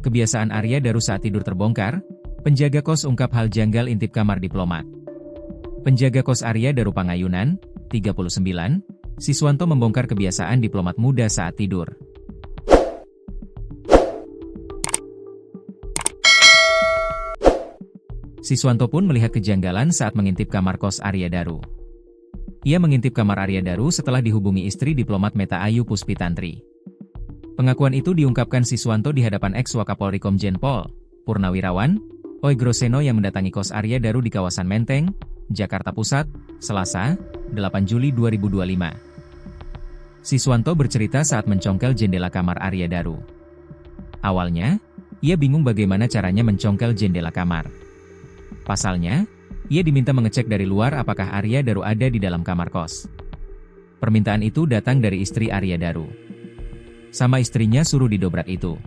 kebiasaan Arya Daru saat tidur terbongkar, penjaga kos ungkap hal janggal intip kamar diplomat. Penjaga kos Arya Daru Pangayunan, 39, Siswanto membongkar kebiasaan diplomat muda saat tidur. Siswanto pun melihat kejanggalan saat mengintip kamar kos Arya Daru. Ia mengintip kamar Arya Daru setelah dihubungi istri diplomat Meta Ayu Puspitantri. Pengakuan itu diungkapkan Siswanto di hadapan ex-Wakapolri Komjen Pol Purnawirawan Oegroseno yang mendatangi kos Arya Daru di kawasan Menteng, Jakarta Pusat, Selasa, 8 Juli 2025. Siswanto bercerita saat mencongkel jendela kamar Arya Daru. Awalnya, ia bingung bagaimana caranya mencongkel jendela kamar. Pasalnya, ia diminta mengecek dari luar apakah Arya Daru ada di dalam kamar kos. Permintaan itu datang dari istri Arya Daru. Sama istrinya suruh didobrak itu.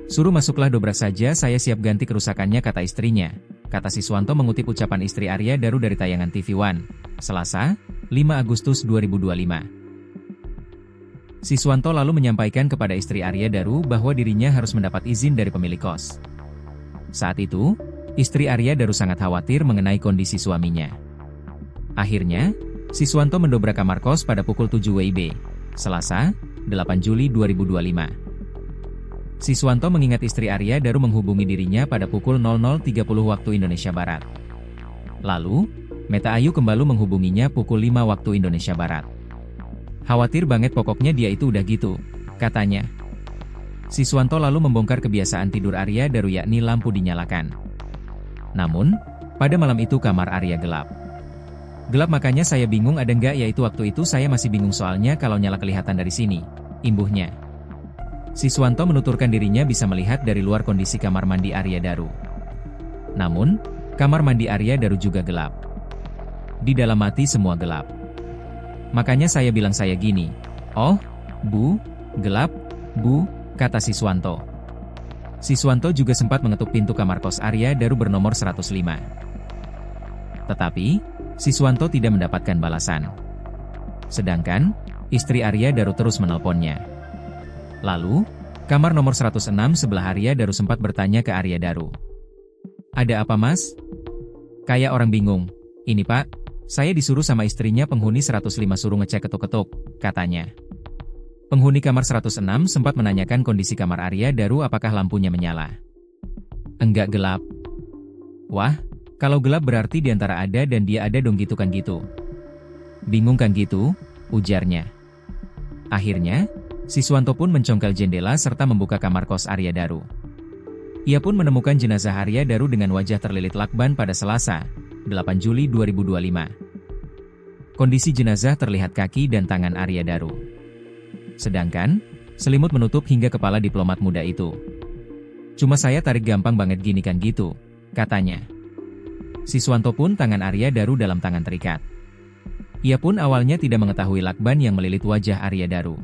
Suruh masuklah dobrak saja, saya siap ganti kerusakannya, kata istrinya, kata Siswanto mengutip ucapan istri Arya Daru dari tayangan TV One, Selasa, 5 Agustus 2025. Siswanto lalu menyampaikan kepada istri Arya Daru bahwa dirinya harus mendapat izin dari pemilik kos. Saat itu, istri Arya Daru sangat khawatir mengenai kondisi suaminya. Akhirnya, Siswanto mendobrak kamar kos pada pukul 7 WIB, Selasa, 8 Juli 2025. Siswanto mengingat istri Arya Daru menghubungi dirinya pada pukul 00.30 waktu Indonesia Barat. Lalu, Meta Ayu kembali menghubunginya pukul 5 waktu Indonesia Barat. Khawatir banget, pokoknya dia itu udah gitu, katanya. Siswanto lalu membongkar kebiasaan tidur Arya Daru, yakni lampu dinyalakan. Namun, pada malam itu kamar Arya gelap. Gelap, makanya saya bingung ada nggak, yaitu waktu itu saya masih bingung soalnya kalau nyala kelihatan dari sini, imbuhnya. Siswanto menuturkan dirinya bisa melihat dari luar kondisi kamar mandi Arya Daru. Namun, kamar mandi Arya Daru juga gelap. Di dalam mati semua gelap. Makanya saya bilang saya gini, "Oh, Bu, gelap, Bu," kata Siswanto. Siswanto juga sempat mengetuk pintu kamar kos Arya Daru bernomor 105. Tetapi, Siswanto tidak mendapatkan balasan. Sedangkan, istri Arya Daru terus menelponnya. Lalu, kamar nomor 106 sebelah Arya Daru sempat bertanya ke Arya Daru. "Ada apa, Mas?" "Kayak orang bingung. Ini Pak, saya disuruh sama istrinya penghuni 105 suruh ngecek ketuk-ketuk," katanya. Penghuni kamar 106 sempat menanyakan kondisi kamar Arya Daru, apakah lampunya menyala. "Enggak, gelap." "Wah, kalau gelap berarti diantara ada dan dia ada dong, gitu kan?" "Gitu." "Bingung kan gitu?" ujarnya. Akhirnya, Siswanto pun mencongkel jendela serta membuka kamar kos Arya Daru. Ia pun menemukan jenazah Arya Daru dengan wajah terlilit lakban pada Selasa, 8 Juli 2025. Kondisi jenazah terlihat kaki dan tangan Arya Daru. Sedangkan, selimut menutup hingga kepala diplomat muda itu. "Cuma saya tarik gampang banget gini kan?" gitu, katanya. Siswanto pun tangan Arya Daru dalam tangan terikat. Ia pun awalnya tidak mengetahui lakban yang melilit wajah Arya Daru.